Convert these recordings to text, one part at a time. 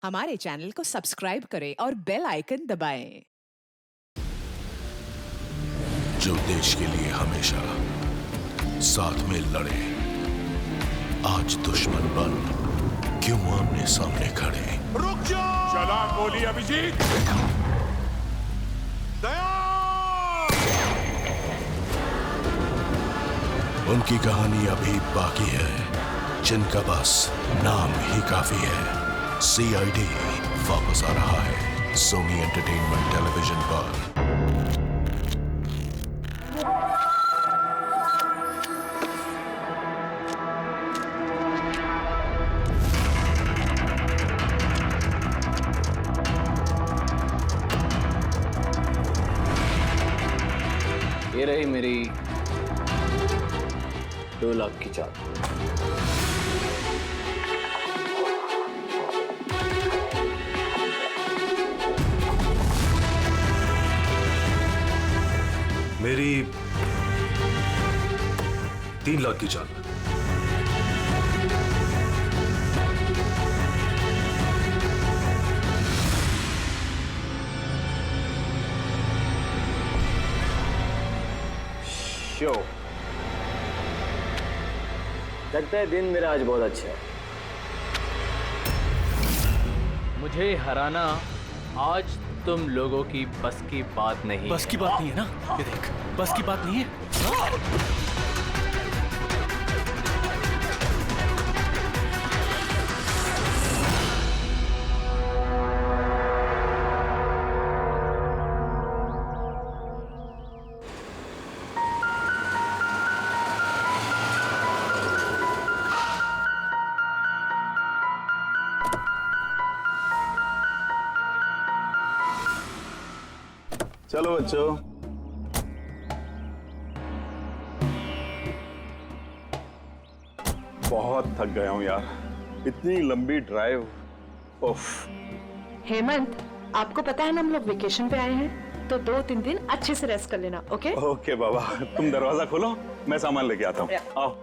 हमारे चैनल को सब्सक्राइब करें और बेल आइकन दबाएं। जो देश के लिए हमेशा साथ में लड़े, आज दुश्मन बन क्यों आमने सामने खड़े। रुक जाओ! चला गोली अभिजीत। दया! उनकी कहानी अभी बाकी है, जिनका बस नाम ही काफी है। CID वापस आ रहा है सोनी एंटरटेनमेंट टेलीविजन पर। ये रही मेरी 2 लाख की चाल। मेरी 3 लाख की चाल। शो लगता है दिन मेरा आज बहुत अच्छा है। मुझे हराना आज तुम लोगों की बस की बात नहीं। बस की बात नहीं है ना? ये देख, बस की बात नहीं है। चलो बच्चों, बहुत थक गया हूं यार, इतनी लंबी ड्राइव। उफ। हेमंत, आपको पता है ना हम लोग वेकेशन पे आए हैं, तो 2-3 दिन अच्छे से रेस्ट कर लेना। ओके? ओके बाबा, तुम दरवाजा खोलो, मैं सामान लेके आता हूँ। आओ।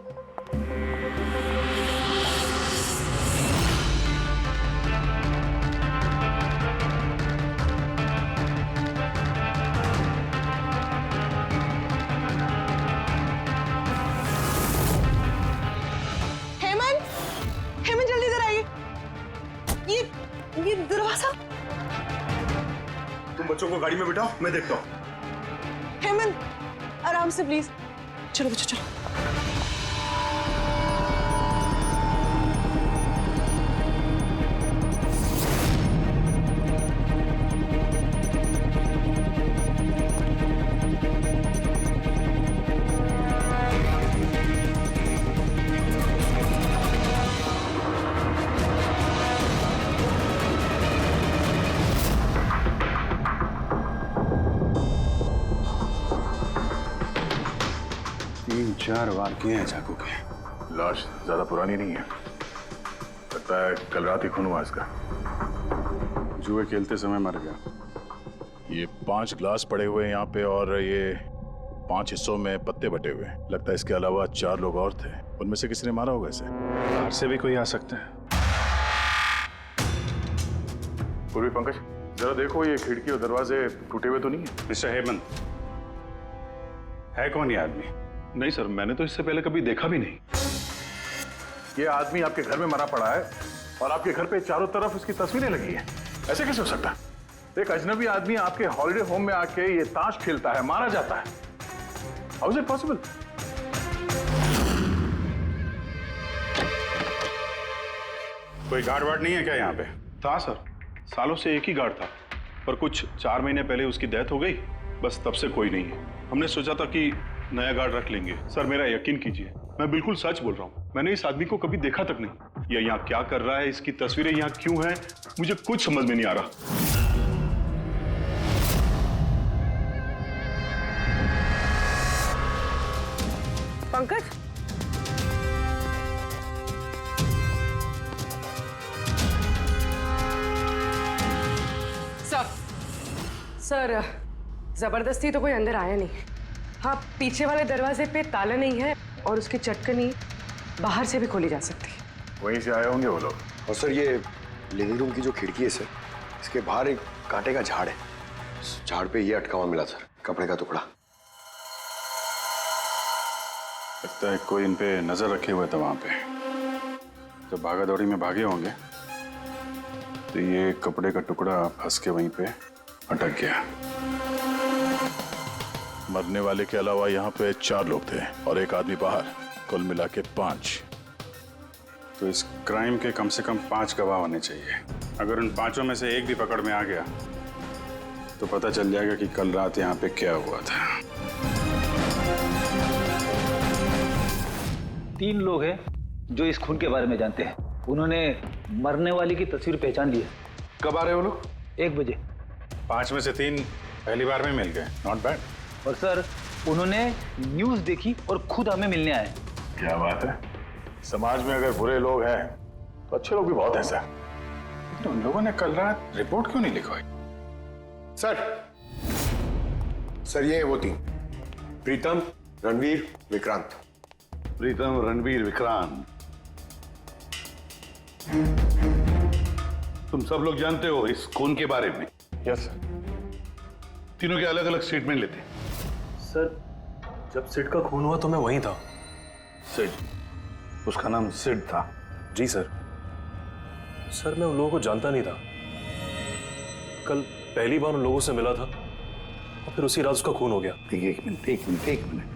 हेमंत जल्दी इधर आइए। ये दरवाजा। तुम बच्चों को गाड़ी में बिठाओ, मैं देखता हूँ। हेमंत आराम से प्लीज। चलो बच्चों चलो। तीन चार वार किए हैं चाकू के। लाश ज्यादा पुरानी नहीं है, लगता है कल रात ही खून हुआ इसका। जुए खेलते समय मर गया। ये 5 ग्लास पड़े हुए हैं यहाँ पे और ये 5 हिस्सों में पत्ते बटे हुए हैं। लगता है इसके अलावा 4 लोग और थे, उनमें से किसी ने मारा होगा इसे। बाहर से भी कोई आ सकता है। पूर्वी पंकज, जरा देखो ये खिड़की और दरवाजे टूटे हुए तो नहीं है? मिस्टर हेमंत, है कौन ये आदमी? नहीं सर, मैंने तो इससे पहले कभी देखा भी नहीं। ये आदमी आपके घर में मरा पड़ा है और आपके घर पे चारों तरफ इसकी तस्वीरें लगी हैं। ऐसे कैसे हो सकता है? एक अजनबी आदमी आपके हॉलिडे होम में आके ये ताश खेलता है, मारा जाता है। How is it possible? कोई गार्ड वार्ड नहीं है क्या यहाँ पे? था सर, सालों से एक ही गार्ड था, पर कुछ 4 महीने पहले उसकी डेथ हो गई, बस तब से कोई नहीं है। हमने सोचा था कि नया गार्ड रख लेंगे। सर मेरा यकीन कीजिए, मैं बिल्कुल सच बोल रहा हूँ। मैंने इस आदमी को कभी देखा तक नहीं। ये यहाँ क्या कर रहा है, इसकी तस्वीरें यहाँ क्यों हैं, मुझे कुछ समझ में नहीं आ रहा। पंकज, सर जबरदस्ती तो कोई अंदर आया नहीं। हाँ, पीछे वाले दरवाजे पे ताला नहीं है और उसकी चटकनी बाहर से भी खोली जा सकती है। वहीं से आए होंगे वो लोग। और सर ये लिविंग रूम की जो खिड़की है सर, इसके बाहर एक कांटे का झाड़ है। इस झाड़ पे ये अटका हुआ मिला सर, कपड़े का टुकड़ा। लगता है कोई इन पे नजर रखे हुए था वहां पे। जब भागा दौड़ी में भागे होंगे तो ये कपड़े का टुकड़ा फंस के वहीं पे अटक गया। मरने वाले के अलावा यहाँ पे 4 लोग थे और एक आदमी बाहर, कुल मिला के 5। तो इस क्राइम के कम से कम 5 गवाह होने चाहिए। अगर उन 5 में से एक भी पकड़ में आ गया तो पता चल जाएगा कि कल रात यहाँ पे क्या हुआ था। 3 लोग हैं जो इस खून के बारे में जानते हैं। उन्होंने मरने वाली की तस्वीर पहचान ली है। कब आ रहे हो लोग? 1 बजे। 5 में से 3 पहली बार में मिल गए, नॉट बैड। और सर, उन्होंने न्यूज़ देखी और खुद हमें मिलने आए। क्या बात है। समाज में अगर बुरे लोग हैं तो अच्छे लोग भी बहुत हैं सर। लेकिन उन लोगों ने कल रात रिपोर्ट क्यों नहीं लिखवाई? सर ये वो 3, प्रीतम, रणवीर, विक्रांत। प्रीतम, रणवीर, विक्रांत, तुम सब लोग जानते हो इस खून के बारे में? Yes sir. तीनों के अलग अलग स्टेटमेंट लेते। सर, जब सिड का खून हुआ तो मैं वहीं था। सिड? उसका नाम सिड था? जी सर। सर, मैं उन लोगों को जानता नहीं था। कल पहली बार उन लोगों से मिला था और फिर उसी रात उसका खून हो गया। एक मिनट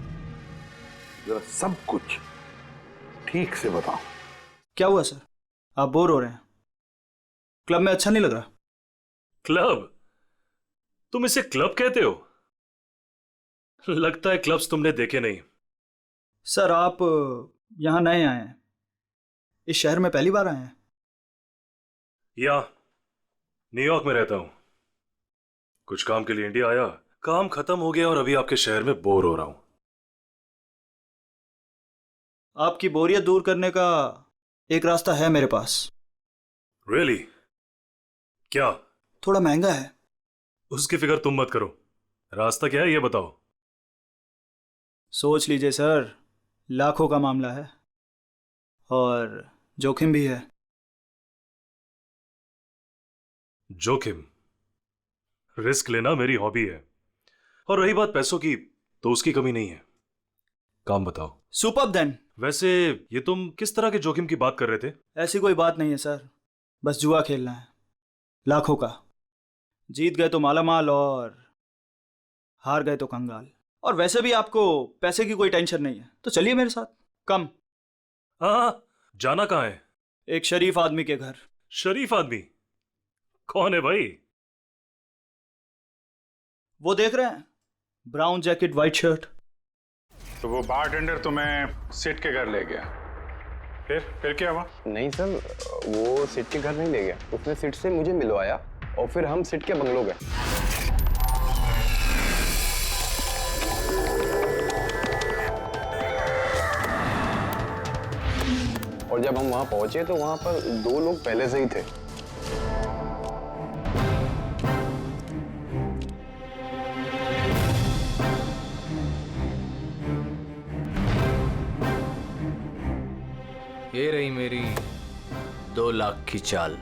जरा सब कुछ ठीक से बताओ। क्या हुआ सर? आप बोर हो रहे हैं? क्लब में अच्छा नहीं लग रहा? क्लब? तुम इसे क्लब कहते हो? लगता है क्लब्स तुमने देखे नहीं। सर, आप यहां नए आए हैं, इस शहर में पहली बार आए हैं? या न्यूयॉर्क में रहता हूं। कुछ काम के लिए इंडिया आया, काम खत्म हो गया और अभी आपके शहर में बोर हो रहा हूं। आपकी बोरियत दूर करने का एक रास्ता है मेरे पास। रियली? क्या? थोड़ा महंगा है। उसकी फिक्र तुम मत करो। रास्ता क्या है ये बताओ। सोच लीजिए सर, लाखों का मामला है और जोखिम भी है। जोखिम? रिस्क लेना मेरी हॉबी है। और रही बात पैसों की, तो उसकी कमी नहीं है। काम बताओ। Superb then. वैसे ये तुम किस तरह के जोखिम की बात कर रहे थे? ऐसी कोई बात नहीं है सर, बस जुआ खेलना है, लाखों का। जीत गए तो मालामाल और हार गए तो कंगाल। और वैसे भी आपको पैसे की कोई टेंशन नहीं है, तो चलिए मेरे साथ। कम। हाँ, जाना कहाँ है? एक शरीफ आदमी के घर। शरीफ आदमी? कौन है भाई? वो देख रहे हैं, ब्राउन जैकेट व्हाइट शर्ट। तो वो बारटेंडर तुम्हें सिड के घर ले गया, फिर क्या हुआ? नहीं सर, वो सिड के घर नहीं ले गया। उसने सिड से मुझे मिलवाया और फिर हम सिड के बंगलो गए। और जब हम वहां पहुंचे तो वहां पर 2 लोग पहले से ही थे। ये रही मेरी 2 लाख की चाल।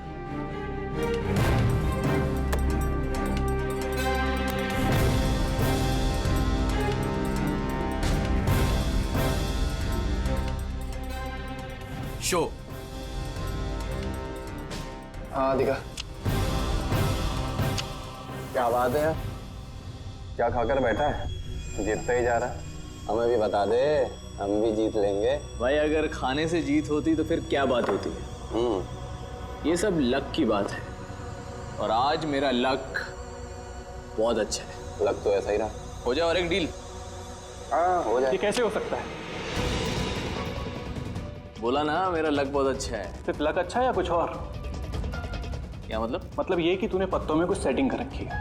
शो। हाँ दिखा। क्या बात है? क्या खाकर बैठा है? जीतता ही जा रहा है। हमें भी बता दे, हम भी जीत लेंगे। भाई, अगर खाने से जीत होती तो फिर क्या बात होती है? ये सब लक की बात है और आज मेरा लक बहुत अच्छा है। लक तो ऐसा ही रहा। हो जाए और एक डील। हाँ हो जाए। ये कैसे हो सकता है? बोला ना, मेरा लक बहुत अच्छा है। सिर्फ लक अच्छा है या कुछ और? क्या मतलब? मतलब ये कि तूने पत्तों में कुछ सेटिंग कर रखी है।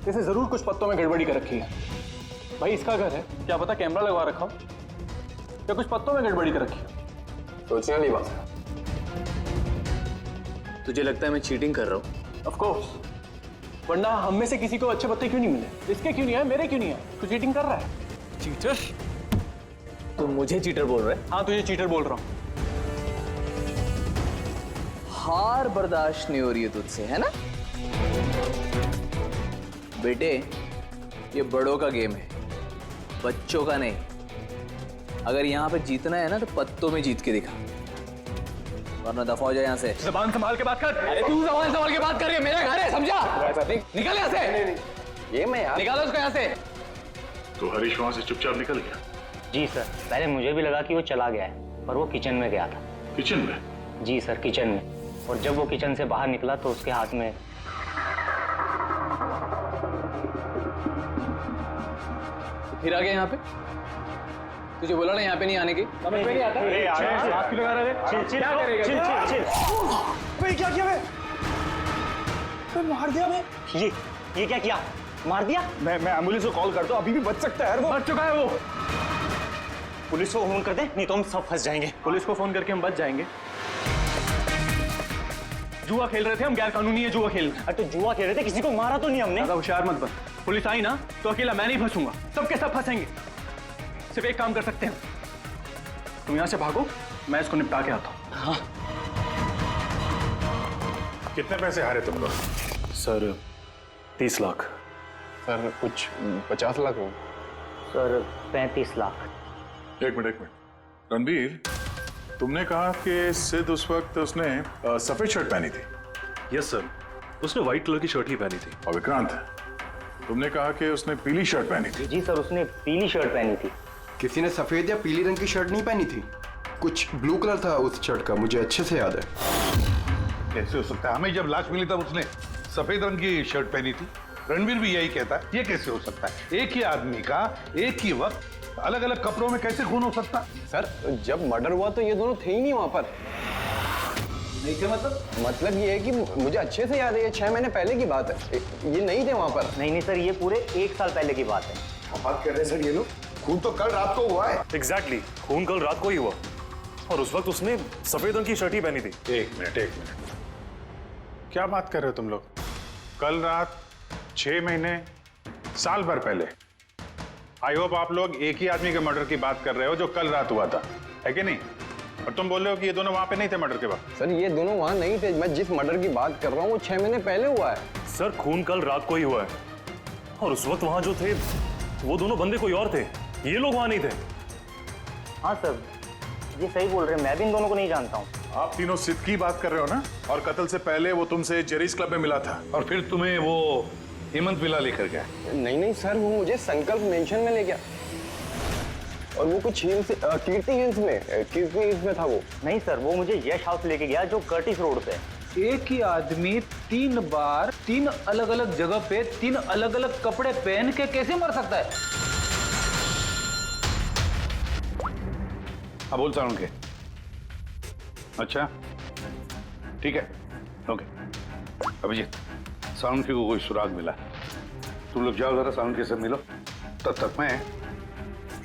जैसे जरूर कुछ पत्तों में गड़बड़ी कर रखी है। भाई इसका घर है, क्या पता कैमरा लगवा रखा हो या कुछ पत्तों में गड़बड़ी कर रखी है। सोचने वाली बात है। तुझे लगता है मैं चीटिंग कर रहा हूँ? ऑफ कोर्स, वरना हम में से किसी को अच्छे पत्ते क्यों नहीं मिले? इसके क्यों नहीं है, मेरे क्यों नहीं है? तू चीटिंग कर रहा है। चीटर? तुम मुझे चीटर बोल रहे? हाँ, तुझे चीटर बोल रहा हूँ। हार बर्दाश्त नहीं हो रही है तुझसे, है ना? बेटे, ये बड़ों का गेम है, बच्चों का नहीं। अगर यहाँ पे जीतना है ना तो पत्तों में जीत के दिखा, वरना दफा हो जाए यहाँ से। जबान संभाल के बात कर। अरे तू जबान संभाल के बात कर रही है, मेरा घर है, समझा? निकल यहाँ से। ये मैं यार, निकालो उसको यहाँ से। तो हरीश वहां से चुपचाप निकल गया? जी सर, पहले मुझे भी लगा कि वो चला गया है, पर वो किचन में गया था। किचन में? जी सर, किचन में। और जब वो किचन से बाहर निकला तो उसके हाथ में फिर आ गया यहाँ पे। तुझे बोला ना यहाँ पे नहीं आने की। समझ में नहीं आता? हाथ क्यों लगा रहे थे? क्या करेगा? क्या किया मैं मार दिया मैं। ये क्या किया? मार दिया? मैं एम्बुलेंस को कॉल करता हूँ, अभी भी बच सकता है। वो बच चुका है। वो पुलिस को फोन कर दे, नहीं तो हम सब फंस जाएंगे। पुलिस को फोन करके हम बच जाएंगे। जुआ खेल रहे थे हम, गैर कानूनी है जुआ खेलना। अरे तो जुआ खेल रहे थे, किसी को मारा तो नहीं हमने। ज्यादा होशियार मत बन। पुलिस आई ना तो अकेला मैं नहीं फंसूंगा, सबके सब फंसेंगे। सिर्फ एक काम कर सकते हैं, तुम यहाँ से भागो, मैं इसको निपटा के आता हूँ। हाँ। कितने पैसे हारे तुम लोग? सर 30 लाख। सर कुछ 50 लाख हो। सर 35 लाख। एक मिनट। रणबीर, तुमने कहा कि सिद्ध उस वक्त उसने सफेद शर्ट पहनी थी। यस सर, उसने व्हाइट कलर की शर्ट ही पहनी थी। और विक्रांत, तुमने कहा कि उसने पीली शर्ट पहनी थी। जी सर, उसने पीली शर्ट पहनी थी। किसी ने सफेद या पीली रंग की शर्ट नहीं पहनी थी, कुछ ब्लू कलर था उस शर्ट का, मुझे अच्छे से याद है। कैसे हो सकता है? हमें जब लाश मिली तब उसने सफेद रंग की शर्ट पहनी थी। रणवीर भी यही कहता है। ये कैसे हो सकता है? एक ही आदमी का एक ही वक्त अलग अलग कपड़ों में कैसे खून हो सकता? सर जब मर्डर हुआ तो ये दोनों थे ही नहीं वहां पर। नहीं थे मतलब ये है कि मुझे अच्छे से याद है, ये 6 महीने पहले की बात है, ये नहीं थे वहां पर। नहीं सर, ये पूरे 1 साल पहले की बात है। बात कर रहे हैं सर ये लोग, खून तो कल रात को हुआ है। एग्जैक्टली, खून कल रात को ही हुआ और उस वक्त उसने सफेद रंग की शर्ट ही पहनी थी। एक मिनट, क्या बात कर रहे हो तुम लोग? कल रात, 6 महीने, साल भर पहले। आई होप आप लोग एक ही आदमी के मर्डर की बात कर रहे हो जो कल रात हुआ था, है कि नहीं? और तुम बोल रहे हो कि ये दोनों वहां पे नहीं थे मर्डर के वक्त। सर ये दोनों वहां नहीं थे, मैं जिस मर्डर की बात कर रहा हूँ वो 6 महीने पहले हुआ है। सर खून कल रात को ही हुआ है और उस वक्त वहां जो थे वो दोनों बंदे कोई और थे, ये लोग वहां नहीं थे। हाँ सर, ये सही बोल रहे हैं, मैं भी इन दोनों को नहीं जानता हूँ। आप तीनों सिद्ध की बात कर रहे हो ना? और कत्ल से पहले वो तुमसे जेरीज क्लब में मिला था और फिर तुम्हें वो हेमंत विला लेकर गया? नहीं सर, वो मुझे संकल्प मेंशन में ले गया और वो कुछ कीर्ति हिल्स में था वो। नहीं सर, वो मुझे यश हाउस लेके गया जो कर्टिस रोड पे है। एक ही आदमी 3 बार 3 अलग अलग जगह पे 3 अलग अलग कपड़े पहन के कैसे मर सकता है? हाँ बोल सारुण के। अच्छा ठीक है, ओके। अभिजीत, सारुण के को कोई सुराग मिला, तुम लोग जाओ जरा सारुण के से मिलो, तब तक मैं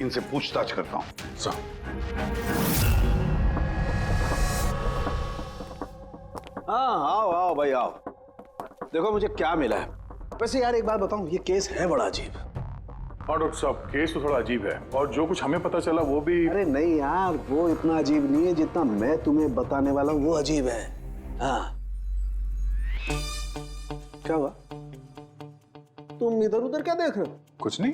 इनसे पूछताछ करता हूँ। हाँ आओ भाई आओ, देखो मुझे क्या मिला है। वैसे यार एक बात बताऊं, ये केस है बड़ा अजीब। और डॉक्टर साहब केस तो थोड़ा अजीब है और जो कुछ हमें पता चला वो भी। अरे नहीं यार, वो इतना अजीब नहीं है जितना मैं तुम्हें बताने वाला हूँ वो अजीब है। हाँ क्या हुआ? तुम इधर उधर क्या देख रहे हो? कुछ नहीं।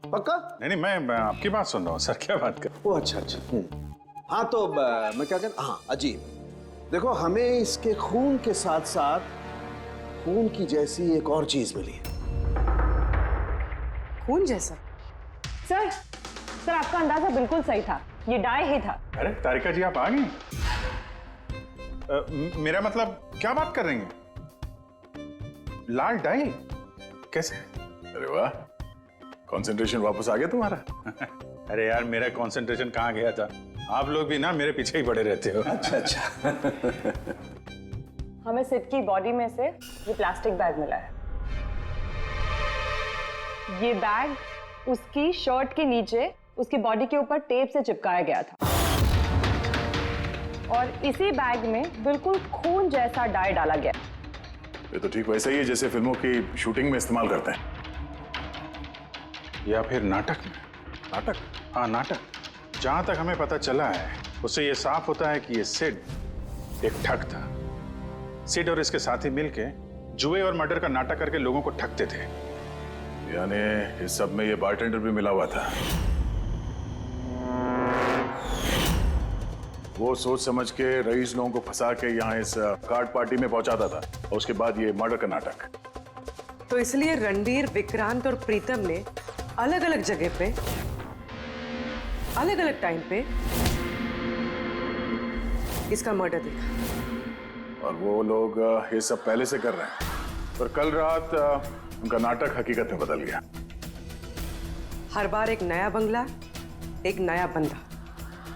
पक्का? नहीं मैं आपकी बात सुन रहा हूँ सर। क्या बात कर? ओ अच्छा। हाँ तो मैं क्या कर, हाँ अजीब। देखो हमें इसके खून के साथ साथ खून की जैसी एक और चीज मिली है। खून जैसा? सर आपका अंदाजा बिल्कुल सही था, ये डाई ही था। अरे तारिका जी आप आ गई? मेरा मतलब क्या बात कर रही हैं? लाल डाई कैसे? अरे वाह, कंसंट्रेशन वापस आ गया तुम्हारा। अरे यार मेरा कंसंट्रेशन कहाँ गया था? आप लोग भी ना मेरे पीछे ही पड़े रहते हो। अच्छा। हमें सिड की बॉडी में से ये प्लास्टिक बैग मिला है। ये बैग उसकी शर्ट के नीचे उसकी बॉडी के ऊपर टेप से चिपकाया गया था और इसी बैग में बिल्कुल खून जैसा डाई डाला गया। ये तो ठीक वैसा ही है जैसे फिल्मों की शूटिंग में इस्तेमाल करते हैं। या फिर नाटक में? नाटक? हाँ नाटक। जहां तक हमें पता चला है उससे ये साफ होता है कि ये सिड एक ठग था। सिड और इसके साथी मिलके जुए और मर्डर का नाटक करके लोगों को ठगते थे। यानी इस सब में ये बारटेंडर भी मिला हुआ था। वो सोच समझ के रईस लोगों को फंसा के यहाँ इस कार्ड पार्टी में पहुंचाता था और उसके बाद ये मर्डर का नाटक। तो इसलिए रणबीर, विक्रांत और प्रीतम ने अलग अलग जगह पे अलग अलग टाइम पे इसका मर्डर देखा। और वो लोग ये सब पहले से कर रहे हैं, पर कल रात उनका नाटक हकीकत में बदल गया। हर बार एक नया बंगला, एक नया बंदा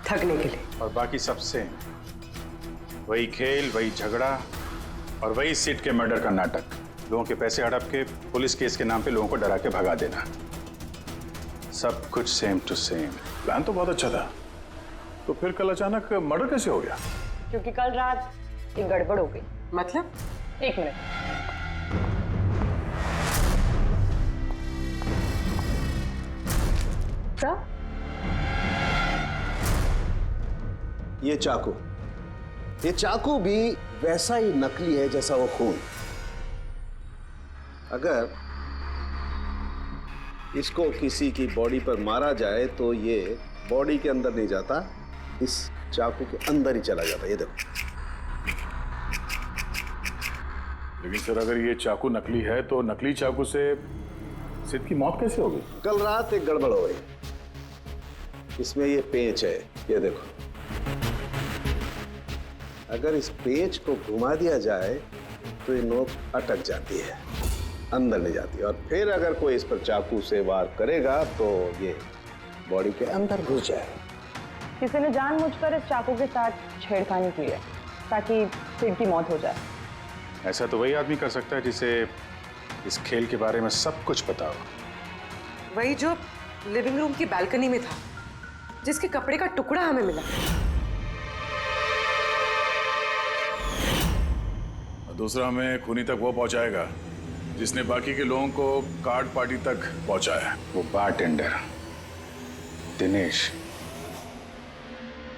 ठगने के लिए, और बाकी सबसे वही खेल, वही झगड़ा और वही सिड के मर्डर का नाटक। लोगों के पैसे हड़प के पुलिस केस के नाम पे लोगों को डरा के भगा देना। सब कुछ सेम टू सेम। प्लान तो बहुत अच्छा था, तो फिर कल अचानक मर्डर कैसे हो गया? क्योंकि कल रात एक गड़बड़ हो गई। मतलब? एक मिनट। क्या? ये चाकू भी वैसा ही नकली है जैसा वो खून। अगर इसको किसी की बॉडी पर मारा जाए तो ये बॉडी के अंदर नहीं जाता, इस चाकू के अंदर ही चला जाता। ये देखो। लेकिन सर, अगर ये चाकू नकली है तो नकली चाकू से सिड की मौत कैसे हो गई? कल रात एक गड़बड़ हो गई। इसमें ये पेंच है, ये देखो। अगर इस पेंच को घुमा दिया जाए तो ये नोक अटक जाती है, अंदर नहीं जाती। और फिर अगर कोई इस पर चाकू से वार करेगा तो ये बॉडी के अंदर घुस जाए। किसी ने जानबूझकर इस चाकू के साथ छेड़खानी की है ताकि सिड की मौत हो जाए। ऐसा तो वही आदमी कर सकता है जिसे इस खेल के बारे में सब कुछ पता हो। वही जो लिविंग रूम की बालकनी में था, जिसके कपड़े का टुकड़ा हमें मिला। दूसरा हमें खूनी तक वो पहुंचाएगा जिसने बाकी के लोगों को कार्ड पार्टी तक पहुंचाया। वो bartender Dinesh.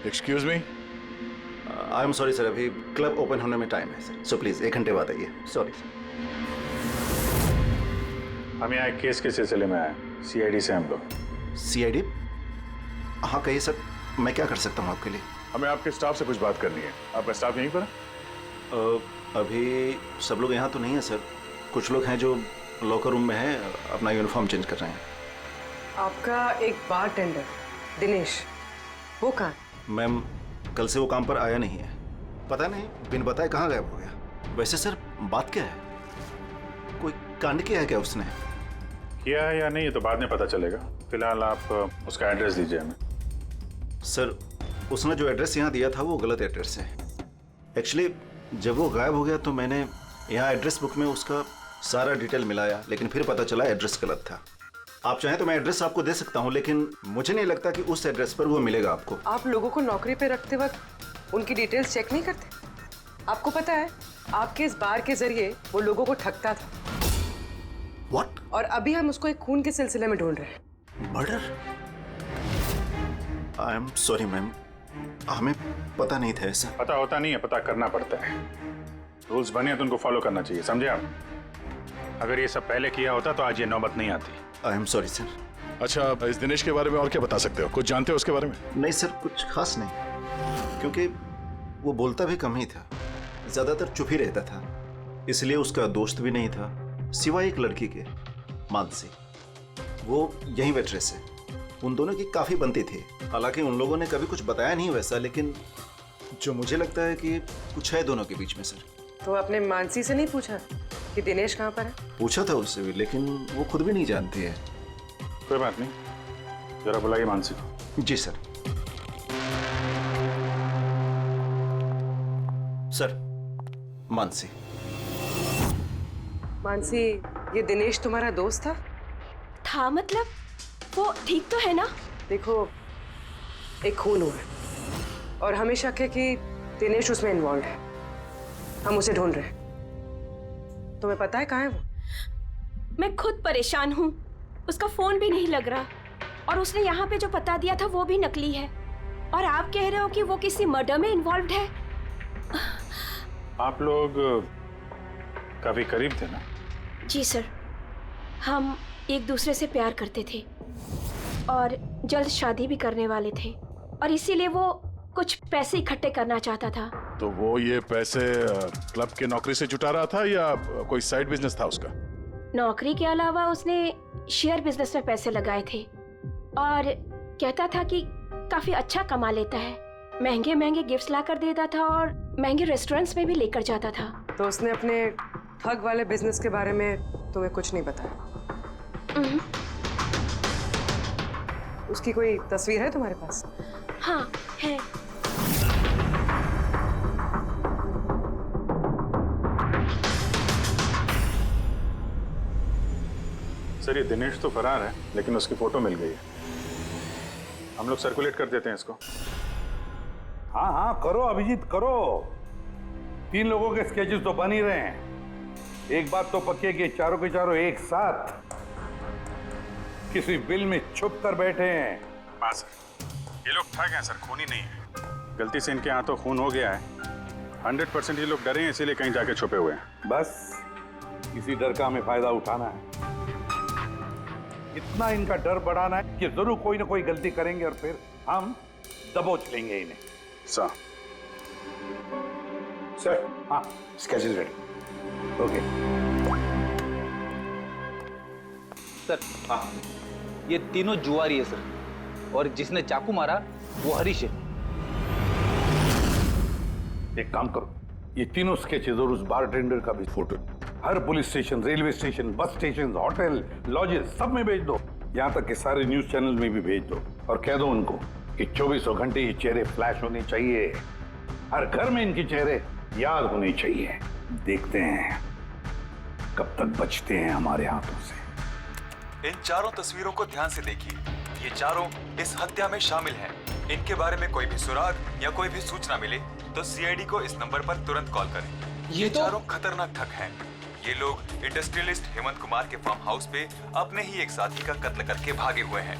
Excuse me? I am sorry sir, अभी क्लब ओपन होने में टाइम है सर, सो प्लीज 1 घंटे बाद आइए। Sorry sir. हम यहाँ एक केस के सिलसिले में आए, सीआईडी से हम लोग। सीआईडी? हाँ कहिए सर, मैं क्या कर सकता हूँ आपके लिए? हमें आपके स्टाफ से कुछ बात करनी है। आपका स्टाफ यहीं पर है? अभी सब लोग यहाँ तो नहीं है सर, कुछ लोग हैं जो लॉकर रूम में हैं, अपना यूनिफॉर्म चेंज कर रहे हैं। आपका एक बारटेंडर दिनेश, वो कहाँ? मैम, कल से वो काम पर आया नहीं है, पता नहीं बिन बताए कहाँ गायब हो गया। वैसे सर बात क्या है, कोई कांड किया है क्या उसने? किया है या नहीं ये तो बाद में पता चलेगा। फिलहाल आप उसका एड्रेस दीजिए हमें। सर, उसने जो एड्रेस यहाँ दिया था वो गलत एड्रेस है। एक्चुअली जब वो गायब हो गया तो मैंने यहाँ एड्रेस बुक में उसका सारा डिटेल मिलाया, लेकिन फिर पता चला एड्रेस गलत था। आप चाहें तो मैं एड्रेस आपको दे सकता हूँ, लेकिन मुझे नहीं लगता कि उस एड्रेस पर वो मिलेगा आपको। आप लोगों को नौकरी पे रखते वक्त उनकी डिटेल्स चेक नहीं करते? आपको पता है आपके इस बार के जरिए वो लोगों को ठगता था। What? और अभी हम उसको एक खून के सिलसिले में ढूंढ रहे हैं। Murder? I am sorry ma'am, हमें पता नहीं था ऐसा। पता होता नहीं है, पता करना पड़ता है। रूल्स बने हैं तो उनको फॉलो करना चाहिए, समझे आप? अगर ये सब पहले किया होता तो आज ये नौबत नहीं आती। I am sorry sir. अच्छा, इस दिनेश के बारे में और क्या बता सकते हो? कुछ जानते हो उसके बारे में? नहीं सर, कुछ खास नहीं, क्योंकि वो बोलता भी कम ही था, ज्यादातर चुप ही रहता था। इसलिए उसका दोस्त भी नहीं था सिवाय एक लड़की के, मानसी। वो यही वेट्रेस है। उन दोनों की काफी बनती थी। हालांकि उन लोगों ने कभी कुछ बताया नहीं वैसा, लेकिन जो मुझे लगता है कि कुछ है दोनों के बीच में सर। तो आपने मानसी से नहीं पूछा कि दिनेश कहाँ पर है? पूछा था उससे भी, लेकिन वो खुद भी नहीं जानती है। कोई बात नहीं, जरा बुलाइए मानसी को। जी सर। सर, मानसी। मानसी, ये दिनेश तुम्हारा दोस्त था? मतलब वो ठीक तो है ना? देखो, एक खून हुआ है और हमें शक है कि दिनेश उसमें इन्वॉल्व है। हम उसे ढूंढ रहे हैं। तुम्हें पता है कहाँ है वो? मैं खुद परेशान हूँ, उसका फोन भी नहीं लग रहा, और उसने यहाँ पे जो पता दिया था वो भी नकली है। और आप कह रहे हो कि वो किसी मर्डर में इन्वॉल्व है? आप लोग काफी करीब थे ना? जी सर, हम एक दूसरे से प्यार करते थे और जल्द शादी भी करने वाले थे, और इसीलिए वो कुछ पैसे इकट्ठे करना चाहता था। तो वो ये पैसे क्लब के नौकरी से जुटा रहा था या कोई साइड बिजनेस था उसका? नौकरी के अलावा उसने शेयर बिजनेस में पैसे लगाए थे और कहता था कि काफी अच्छा कमा लेता है। महंगे महंगे गिफ्ट्स ला कर देता था और महंगे रेस्टोरेंट्स में भी लेकर जाता था। तो उसने अपने ठग वाले बिजनेस के बारे में तुम्हें कुछ नहीं बताया? उसकी कोई तस्वीर है तुम्हारे पास? हाँ है। सर ये दिनेश तो फरार है, लेकिन उसकी फोटो मिल गई है। हम लोग सर्कुलेट कर देते हैं इसको। हाँ हाँ करो अभिजीत करो। 3 लोगों के स्केचेस तो बन ही रहे हैं। एक बात तो पक्की है कि चारों के चारों एक साथ किसी बिल में छुप कर बैठे हैं। हाँ सर, ये लोग ठग हैं सर, खूनी नहीं है। गलती से इनके हाथों खून हो गया है। 100% ये लोग डरे हैं, इसीलिए कहीं जाके छुपे हुए हैं। बस इसी डर का हमें फायदा उठाना है। इतना इनका डर बढ़ाना है कि जरूर कोई ना कोई गलती करेंगे और फिर हम दबोच लेंगे इन्हें। सर हाँ स्केचेस रेडी। ओके सर हाँ, ये तीनों जुआरी है सर, और जिसने चाकू मारा वो हरीश है। एक काम करो, ये तीनों स्केचेस और उस बारटेंडर का भी फोटो हर police station, railway station, bus station, hotel, lodges सब में भेज दो। यहाँ तक कि सारे न्यूज चैनल में भी भेज दो और कह दो उनको कि 24 घंटे ये चेहरे फ्लैश होने चाहिए। हर घर में इनके चेहरे याद होने चाहिए। देखते हैं कब तक बचते हैं हमारे हाथों से। इन चारों तस्वीरों को ध्यान से देखिए। ये चारों इस हत्या में शामिल हैं। इनके बारे में कोई भी सुराग या कोई भी सूचना मिले तो सीआईडी को इस नंबर पर तुरंत कॉल करें। ये चारों खतरनाक ठग हैं। ये लोग इंडस्ट्रियलिस्ट हेमंत कुमार के फार्म हाउस पे अपने ही एक साथी का कत्ल करके भागे हुए हैं।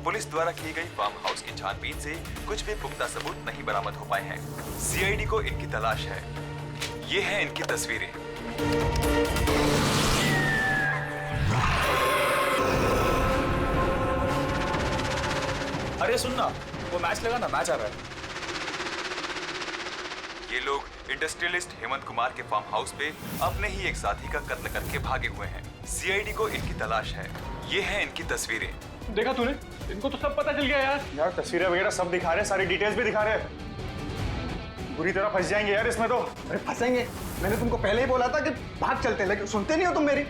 पुलिस द्वारा की गई फार्म हाउस की छानबीन से कुछ भी पुख्ता सबूत नहीं बरामद हो पाए हैं। सीआईडी को इनकी तलाश है। ये हैं इनकी तस्वीरें। अरे सुनना, वो मैच लगा ना, मैच आ रहा है। ये लोग इंडस्ट्रियलिस्ट हेमंत कुमार के फार्म हाउस पे अपने ही एक साथी का कत्ल करके भागे हुए हैं। सीआईडी को इनकी तलाश है। ये हैं इनकी तस्वीरें। देखा तूने, इनको तो सब पता चल गया यार। यार तस्वीरें वगैरह सब दिखा रहे हैं, सारी डिटेल्स भी दिखा रहे हैं। बुरी तरह फंस जाएंगे यार इसमें तो। अरे फंसेंगे, मैंने तुमको पहले ही बोला था कि भाग चलते हैं, लेकिन सुनते नहीं हो तुम मेरी।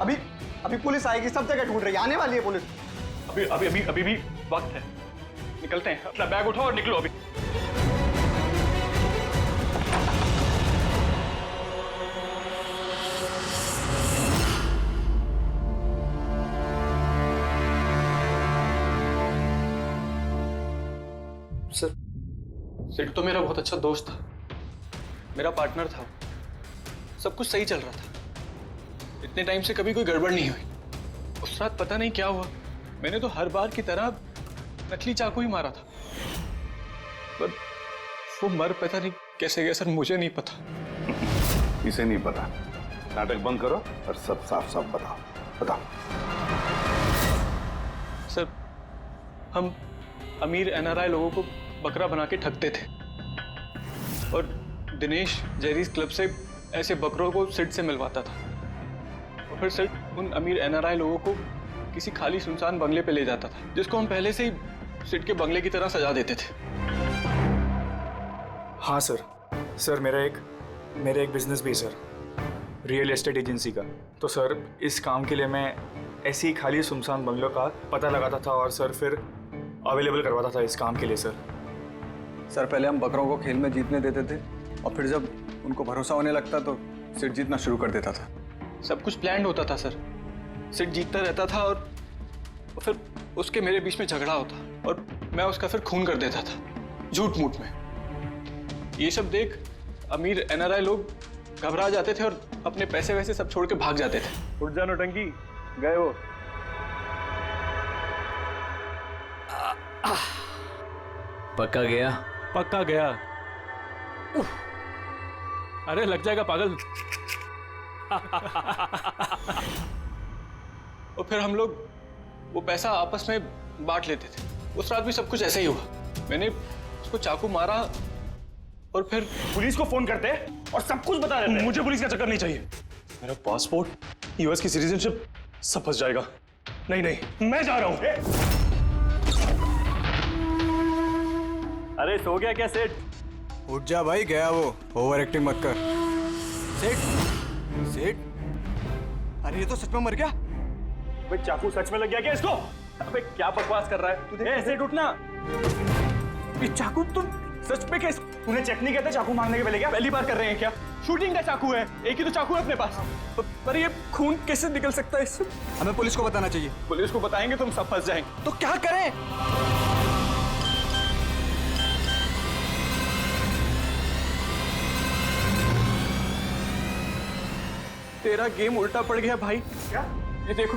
अभी पुलिस आएगी, सब जगह ढूंढ रही है, आने वाली है पुलिस। अभी भी वक्त है, निकलते हैं। अपना बैग उठाओ और निकलो अभी। सर, सिड तो मेरा बहुत अच्छा दोस्त था, मेरा पार्टनर था। सब कुछ सही चल रहा था। इतने टाइम से कभी कोई गड़बड़ नहीं हुई। उस रात पता नहीं क्या हुआ, मैंने तो हर बार की तरह नकली चाकू ही मारा था, पर वो मर पता नहीं कैसे गया सर, मुझे नहीं पता। इसे नहीं पता। नाटक बंद करो और सब साफ साफ बताओ। सर, हम अमीर एनआरआई लोगों को बकरा बना के ठगते थे और दिनेश जेरीज क्लब से ऐसे बकरों को सिड से मिलवाता था, और फिर सिड उन अमीर एनआरआई लोगों को किसी खाली सुनसान बंगले पे ले जाता था, जिसको हम पहले से ही सिड के बंगले की तरह सजा देते थे। हाँ सर मेरा एक बिजनेस भी है सर, रियल एस्टेट एजेंसी का। तो सर इस काम के लिए मैं ऐसे ही खाली सुनसान बंगलों का पता लगाता था और सर फिर अवेलेबल करवाता था इस काम के लिए। सर पहले हम बकरों को खेल में जीतने देते थे और फिर जब उनको भरोसा होने लगता तो सिड जीतना शुरू कर देता था। सब कुछ प्लान्ड होता था सर। सिड जीतता रहता था और फिर उसके मेरे बीच में झगड़ा होता और मैं उसका फिर खून कर देता था झूठ मूठ में। ये सब देख अमीर एनआरआई लोग घबरा जाते थे और अपने पैसे वैसे सब छोड़ के भाग जाते थे। उठ जानो टंकी, गए वो। पक्का गया। अरे लग जाएगा पागल। और फिर हम लोग वो पैसा आपस में बांट लेते थे। उस रात भी सब कुछ ऐसे ही हुआ। मैंने उसको चाकू मारा और फिर पुलिस को फोन करते और सब कुछ बता देते। मुझे पुलिस का चक्कर नहीं चाहिए। मेरा पासपोर्ट, यूएस की सिटीजनशिप सब फंस जाएगा। नहीं नहीं, मैं जा रहा हूं। अरे सो गया क्या सेठ? उठ जा भाई, गया वो। ओवर एक्टिंग मत कर। सेठ, सेठ, अरे ये तो सच में मर गया। भाई चाकू सच में लग गया क्या इसको? अबे क्या बकवास कर रहा है तू? सेठ उठना। ये चाकू तुम सच में कैसे? तूने चेक नहीं किया था चाकू मारने के पहले क्या? पहली बार कर रहे हैं क्या? शूटिंग का चाकू है, एक ही तो चाकू है अपने पास। पर ये खून कैसे निकल सकता है इससे? हमें पुलिस को बताना चाहिए। पुलिस को बताएंगे तुम सब फंस जाएंगे। तो क्या करें? तेरा गेम उल्टा पड़ गया भाई। क्या? ये देखो,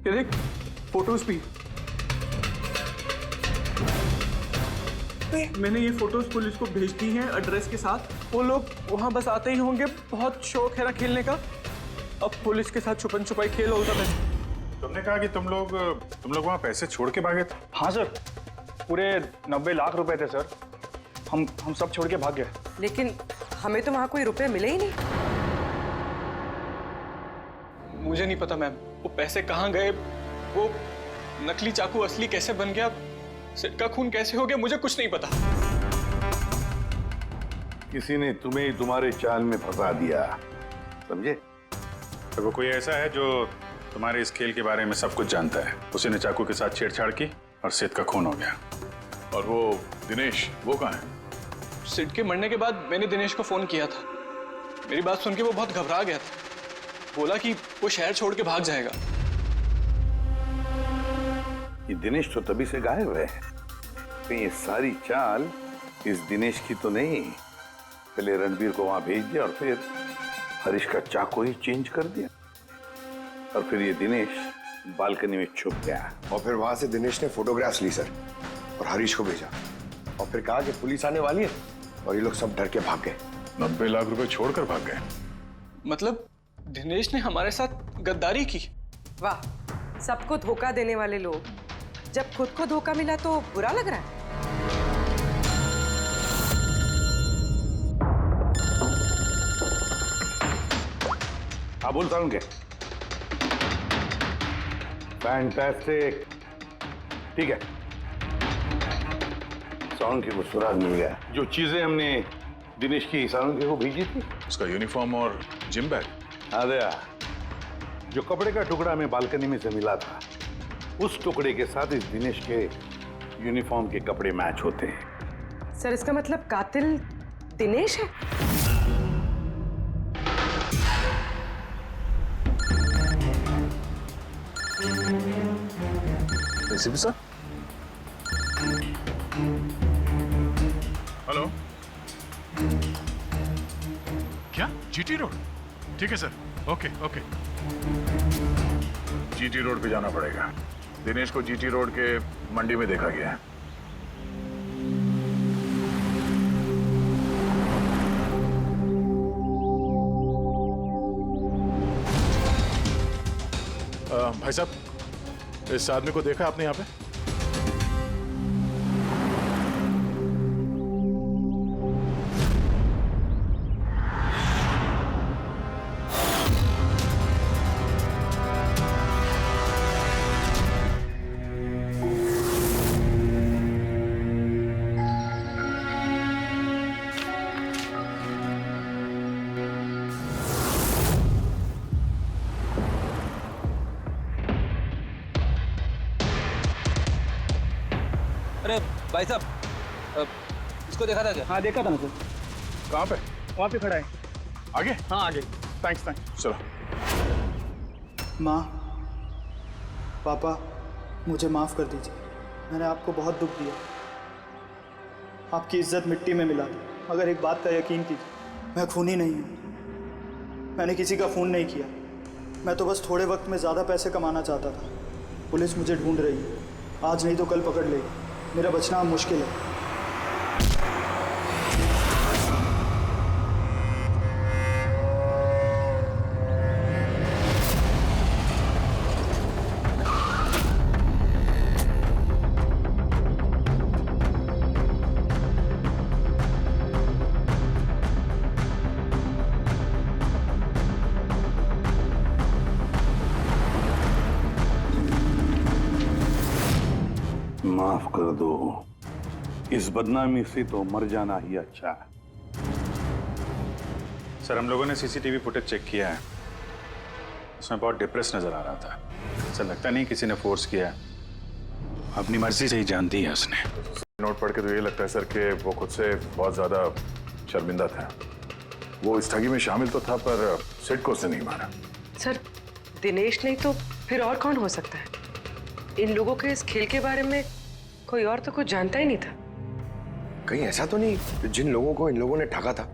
ये देख फोटोज भी। मैंने ये फोटोज पुलिस को भेज दी हैं एड्रेस के साथ। वो लोग वहां बस आते ही होंगे। बहुत शौक है ना खेलने का। अब पुलिस के साथ छुपन छुपाई खेल होता है। तुमने कहा कि तुम लोग वहां पैसे छोड़ के भागे थे? हाँ सर, पूरे 90 लाख रुपए थे सर। हम सब छोड़ के भाग गए। लेकिन हमें तो वहां कोई रुपए मिले ही नहीं। मुझे नहीं पता मैम, वो पैसे कहाँ गए, वो नकली चाकू असली कैसे बन गया, सेठ का खून कैसे हो गया, मुझे कुछ नहीं पता। किसी ने तुम्हें तुम्हारे चाल में फंसा दिया, समझे? तो वो कोई ऐसा है जो तुम्हारे इस खेल के बारे में सब कुछ जानता है। उसी ने चाकू के साथ छेड़छाड़ की और सिद्ध का खून हो गया। और वो दिनेश, वो कहाँ है? सिड के मरने के बाद मैंने दिनेश को फोन किया था। मेरी बात सुन के वो बहुत घबरा गया था। बोला कि वो शहर छोड़ के भाग जाएगा। ये दिनेश तो तभी से गायब है। तो ये सारी चाल इस दिनेश की तो नहीं। पहले रणबीर को वहां भेज दिया और फिर हरीश का चाकू ही चेंज कर दिया। और फिर ये दिनेश बालकनी में छुप गया। और फिर वहां से दिनेश ने फोटोग्राफ्स ली सर और हरीश को भेजा और फिर कहा कि पुलिस आने वाली है और ये लोग सब डर के भाग गए। 90 लाख रुपए छोड़कर भाग गए। मतलब दिनेश ने हमारे साथ गद्दारी की। वाह, सबको धोखा देने वाले लोग। जब खुद को धोखा मिला तो बुरा लग रहा है। हाँ बोल सारुण के। फैंटास्टिक, ठीक है। सारुण के को सुराग मिल गया। जो चीजें हमने दिनेश की सारुण के को भेजी थी, उसका यूनिफॉर्म और जिम बैग। हाँ दया, जो कपड़े का टुकड़ा हमें बालकनी में से मिला था, उस टुकड़े के साथ इस दिनेश के यूनिफॉर्म के कपड़े मैच होते हैं। सर इसका मतलब कातिल दिनेश है? ACP sir. हेलो, क्या जीटी रोड? ठीक है sir, okay okay. GT road पे जाना पड़ेगा। दिनेश को जीटी रोड के मंडी में देखा गया है। भाई साहब, इस आदमी को देखा आपने यहाँ पे? अरे भाई साहब, इसको देखा था क्या? हाँ देखा था ना सर। कहाँ पे? वहाँ पे खड़ा है। आगे? हाँ आगे। थैंक्स। चलो। माँ, पापा, मुझे माफ़ कर दीजिए। मैंने आपको बहुत दुख दिया। आपकी इज्जत मिट्टी में मिला दी। मगर एक बात का यकीन कीजिए, मैं खूनी नहीं हूँ। मैंने किसी का खून नहीं किया। मैं तो बस थोड़े वक्त में ज़्यादा पैसे कमाना चाहता था। पुलिस मुझे ढूंढ रही है। आज नहीं तो कल पकड़ लेगी। मेरा बचना अब मुश्किल है। माफ कर दो, इस बदनामी से तो मर जाना ही अच्छा है। सर हम लोगों ने सीसीटीवी फुटेज चेक किया है, उसमें बहुत डिप्रेस नजर आ रहा था। सर लगता नहीं किसी ने फोर्स किया है, अपनी मर्जी से ही जान दी है उसने। नोट पढ़ के तो ये लगता है सर कि वो खुद से बहुत ज्यादा शर्मिंदा था। वो इस ठगी में शामिल तो था पर सिड को उसने नहीं मारा। सर दिनेश नहीं तो फिर और कौन हो सकता है? इन लोगों के इस खेल के बारे में कोई और तो कुछ जानता ही नहीं था। कहीं ऐसा तो नहीं जिन लोगों को इन लोगों ने ठगा था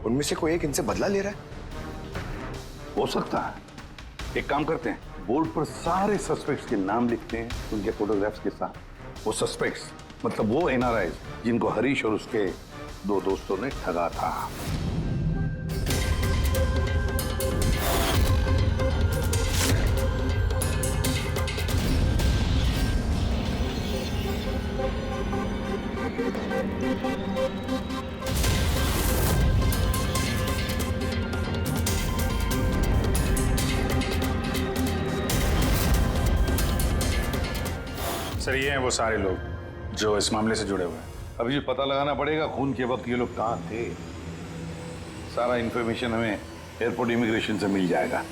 उनमें से कोई एक इनसे बदला ले रहा है? हो सकता है। एक काम करते हैं, बोर्ड पर सारे सस्पेक्ट्स के नाम लिखते हैं उनके फोटोग्राफ्स के साथ। वो सस्पेक्ट्स मतलब वो एनआरआई जिनको हरीश और उसके दो दोस्तों ने ठगा था। सर ये हैं वो सारे लोग जो इस मामले से जुड़े हुए हैं। अभी ये पता लगाना पड़ेगा खून के वक्त ये लोग कहाँ थे। सारा इंफॉर्मेशन हमें एयरपोर्ट इमिग्रेशन से मिल जाएगा।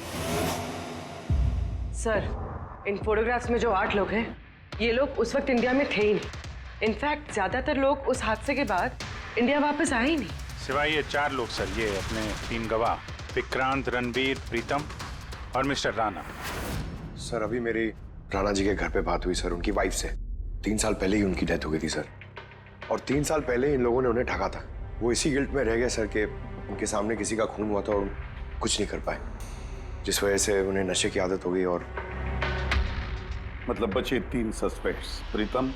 सर इन फोटोग्राफ्स में जो 8 लोग हैं ये लोग उस वक्त इंडिया में थे ही नहीं। इनफैक्ट ज्यादातर लोग उस हादसे के बाद इंडिया वापस आए ही नहीं। सिवाय ये 4 लोग सर, ये अपने 3 गवाह विक्रांत, रणबीर, प्रीतम और मिस्टर राणा। सर अभी मेरी राणा जी के घर पे बात हुई सर उनकी वाइफ से। 3 साल पहले ही उनकी डेथ हो गई थी सर, और 3 साल पहले इन लोगों ने उन्हें ठगा था। वो इसी गिल्ट में रह गए सर कि उनके सामने किसी का खून हुआ था और कुछ नहीं कर पाए, जिस वजह से उन्हें नशे की आदत हो गई। और मतलब बचे 3 सस्पेक्ट्स, प्रीतम,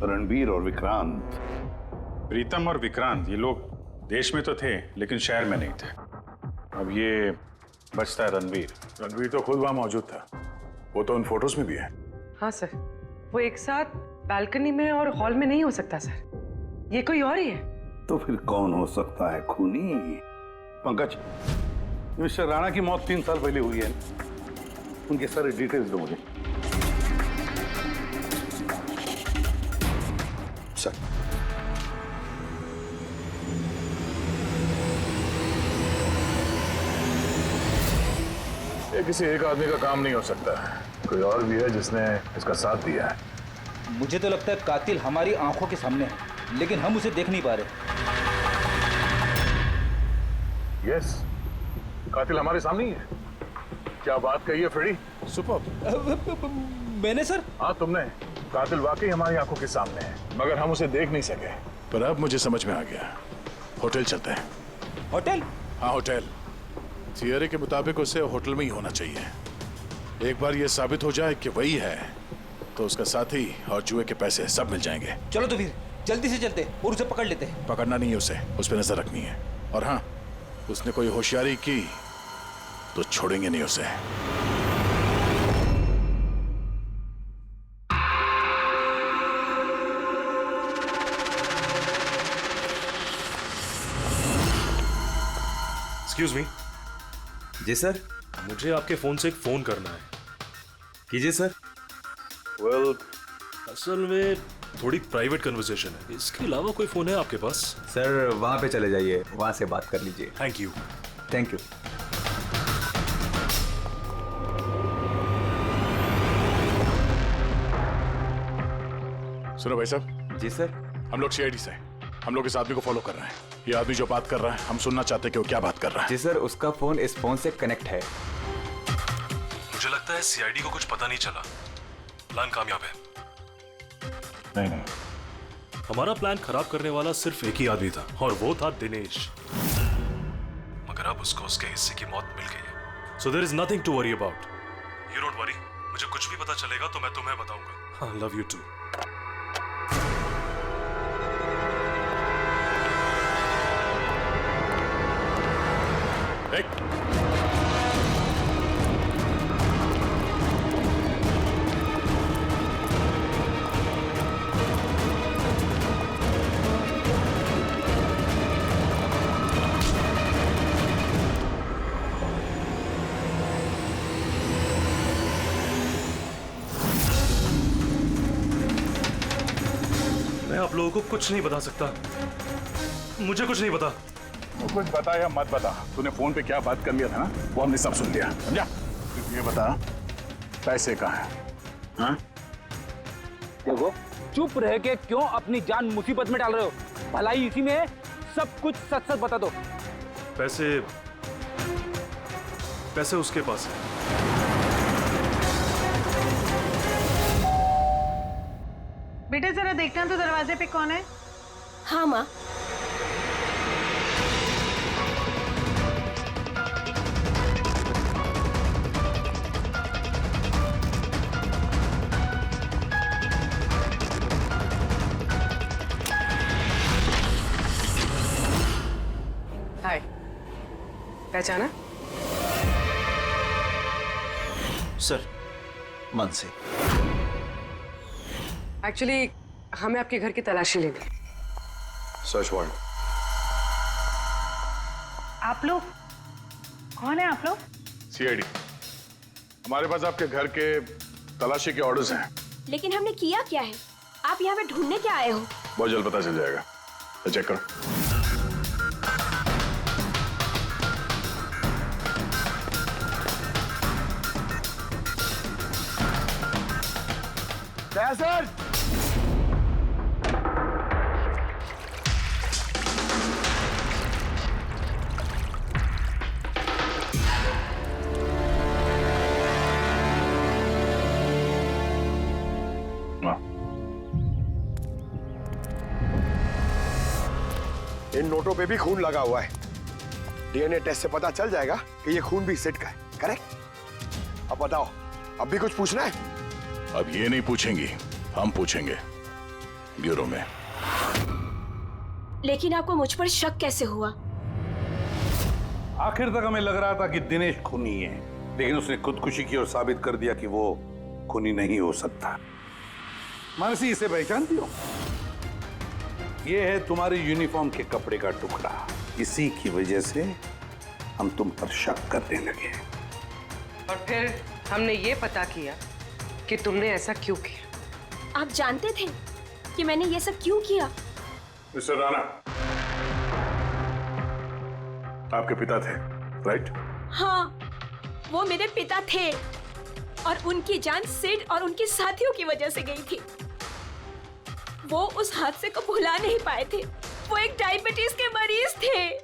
रणबीर और विक्रांत। प्रीतम और विक्रांत ये लोग देश में तो थे लेकिन शहर में नहीं थे। अब ये बचता है रणबीर। रणबीर तो खुद वहां मौजूद था, वो तो उन फोटोज में भी है। हाँ सर, वो एक साथ बालकनी में और हॉल में नहीं हो सकता सर, ये कोई और ही है। तो फिर कौन हो सकता है खूनी? पंकज, मिस्टर राणा की मौत 3 साल पहले हुई है, उनके सारे डिटेल्स दो मुझे। सर ये किसी एक आदमी का काम नहीं हो सकता, कोई और भी है जिसने इसका साथ दिया है। मुझे तो लगता है कातिल हमारी आंखों के सामने है, लेकिन हम उसे देख नहीं पा रहे। यस, कातिल हमारे सामने ही है। क्या बात कही है फ्रेडी? सुपर। मैंने सर? हाँ तुमने। कातिल वाकई हमारी आंखों के सामने है, मगर हम उसे देख नहीं सके। पर अब मुझे समझ में आ गया, होटल चलते हैं। होटल? हाँ होटल। थियरी के मुताबिक उसे होटल में ही होना चाहिए। एक बार ये साबित हो जाए कि वही है तो उसका साथी और जुए के पैसे सब मिल जाएंगे। चलो तो फिर जल्दी से चलते और उसे पकड़ लेते हैं। पकड़ना नहीं है उसे, उस पर नजर रखनी है। और हाँ, उसने कोई होशियारी की तो छोड़ेंगे नहीं उसे। Excuse me. जी सर। मुझे आपके फोन से एक फोन करना है। कीजिए सर। वेल, असल में थोड़ी प्राइवेट कन्वर्सेशन है, इसके अलावा कोई फोन है आपके पास? सर वहां पे चले जाइए, वहां से बात कर लीजिए। Thank you. Thank you. सुनो भाई साहब। जी सर। हम लोग सीआईडी से हैं। हम लोग इस आदमी को फॉलो कर रहे हैं। ये आदमी जो बात कर रहा है, हम सुनना चाहते हैं कि वो क्या बात कर रहा है। जी सर, उसका फोन इस फोन से कनेक्ट है। मुझे लगता है सीआईडी को कुछ पता नहीं चला। प्लान कामयाब है। नहीं, हमारा प्लान खराब करने वाला सिर्फ एक ही आदमी था और वो था दिनेश। मगर अब उसको उसके हिस्से की मौत मिल गई है। So there is nothing to worry about. You don't worry, मुझे कुछ भी पता चलेगा तो मैं तुम्हें बताऊंगा। I love you too. लोगों को कुछ नहीं बता सकता। मुझे कुछ नहीं पता। तो कुछ बता या मत बता, तूने फोन पे क्या बात कर लिया था ना, वो हमने सब सुन लिया, समझा? ये बता, पैसे कहाँ हैं? हाँ? देखो, चुप रह के क्यों अपनी जान मुसीबत में डाल रहे हो? भलाई इसी में है, सब कुछ सच सच बता दो। पैसे उसके पास है। बेटे जरा देखना तो दरवाजे पे कौन है? हाँ माँ। हाय, पहचाना? सर, मानसी। एक्चुअली हमें आपके घर की तलाशी लेनी। Search warrant. आप लोग कौन है? आप लोग सीआईडी। हमारे पास आपके घर के तलाशी के ऑर्डर्स हैं। लेकिन हमने किया क्या है? आप यहाँ पे ढूंढने क्या आए हो? बहुत जल्द पता चल जाएगा, तो चेक करो। सर, इन नोटों पे भी खून लगा हुआ है। डीएनए टेस्ट से पता चल जाएगा कि ये खून भी सिड का है, करेक्ट? अब बताओ, अब भी कुछ पूछना है? अब ये नहीं पूछेंगी, हम पूछेंगे ब्यूरो में। लेकिन आपको मुझ पर शक कैसे हुआ? आखिर तक हमें लग रहा था कि दिनेश खूनी है, लेकिन उसने खुदकुशी की और साबित कर दिया कि वो खूनी नहीं हो सकता। मानसी, इसे पहचानती हो? ये है तुम्हारी यूनिफॉर्म के कपड़े का टुकड़ा। इसी की वजह से हम तुम पर शक करने लगे और फिर हमने ये पता किया कि तुमने ऐसा क्यों किया। आप जानते थे कि मैंने ये सब क्यों किया? मिस्टर राणा, आपके पिता थे, राइट? हाँ, वो मेरे पिता थे और उनकी जान सिड और उनके साथियों की वजह से गई थी। वो उस हादसे को भुला नहीं पाए थे। वो एक डायबिटीज के मरीज थे,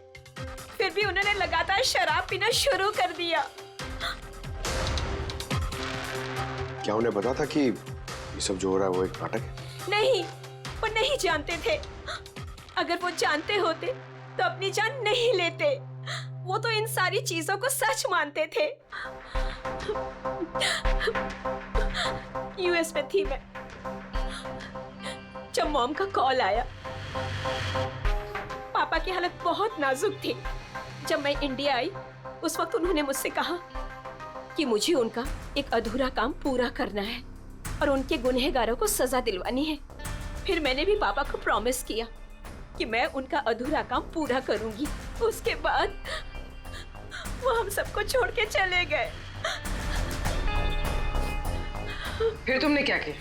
फिर भी उन्होंने लगातार शराब पीना शुरू कर दिया। क्या उन्हें पता था कि ये सब जो हो रहा है वो एक नाटक है? नहीं, वो नहीं जानते थे। अगर वो जानते होते तो अपनी जान नहीं लेते। वो तो इन सारी चीजों को सच मानते थे। यूएस में थी मैं जब मॉम का कॉल आया। पापा की हालत बहुत नाजुक थी। जब मैं इंडिया आई उस वक्त उन्होंने मुझसे कहा कि मुझे उनका एक अधूरा काम पूरा करना है और उनके गुनहगारों को सजा दिलवानी है। फिर मैंने भी पापा को प्रॉमिस किया कि मैं उनका अधूरा काम पूरा करूंगी। उसके बाद वो हम सबको छोड़ के चले गए। फिर तुमने क्या किया?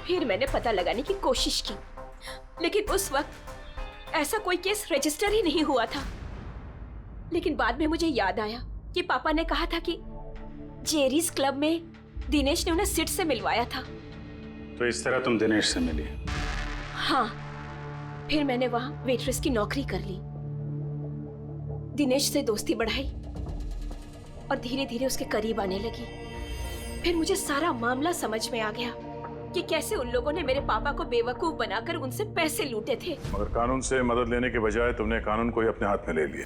फिर मैंने पता लगाने की कोशिश की, लेकिन उस वक्त ऐसा कोई केस रजिस्टर ही नहीं हुआ था। लेकिन बाद में मुझे याद आया कि पापा ने कहा था कि जेरीज क्लब में दिनेश ने उन्हें सिड से मिलवाया था। तो इस तरह तुम दिनेश से मिली? हाँ, फिर मैंने वहां वेट्रेस की नौकरी कर ली। दिनेश से दोस्ती बढ़ाई और धीरे धीरे उसके करीब आने लगी। फिर मुझे सारा मामला समझ में आ गया कि कैसे उन लोगों ने मेरे पापा को बेवकूफ बनाकर उनसे पैसे लूटे थे। मगर कानून से मदद लेने के बजाय तुमने कानून को ही अपने हाथ में ले लिया।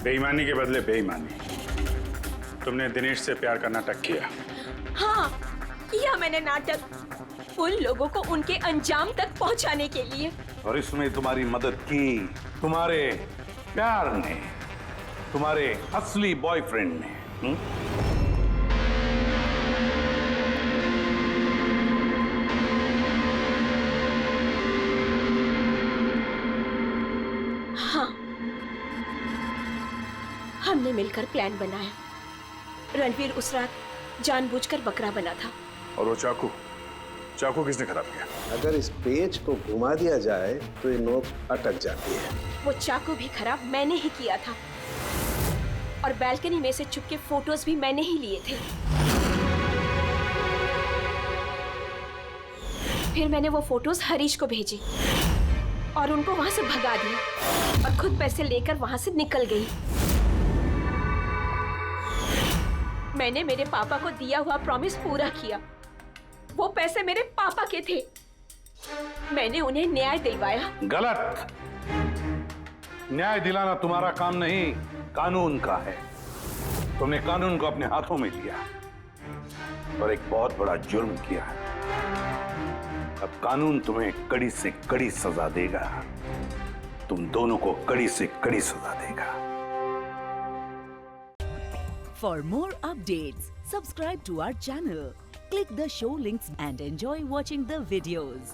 बेईमानी के बदले बेईमानी। तुमने दिनेश से प्यार का नाटक किया। हाँ, किया मैंने नाटक उन लोगों को उनके अंजाम तक पहुंचाने के लिए। और इसमें तुम्हारी मदद की तुम्हारे प्यार ने, तुम्हारे असली बॉयफ्रेंड ने। हाँ, हमने मिलकर प्लान बनाया। रणवीर उस रात जानबूझकर बकरा बना था। और वो चाकू चाकू किसने खराब किया? अगर इस पेज को घुमा दिया जाए तो ये नोक अटक जाती है। वो चाकू भी खराब मैंने ही किया था और बालकनी में से छुप के फोटोज भी मैंने ही लिए थे। फिर मैंने वो फोटोज हरीश को भेजी और उनको वहां से भगा दिया और खुद पैसे लेकर वहां से निकल गई। मैंने मेरे पापा को दिया हुआ प्रॉमिस पूरा किया। वो पैसे मेरे पापा के थे। मैंने उन्हें न्याय दिलवाया। गलत। न्याय दिलाना तुम्हारा काम नहीं, कानून का है। तुमने कानून को अपने हाथों में लिया और एक बहुत बड़ा जुर्म किया है। अब कानून तुम्हें कड़ी से कड़ी सजा देगा। तुम दोनों को कड़ी से कड़ी सजा देगा। For more updates, subscribe to our channel, click the show links and enjoy watching the videos.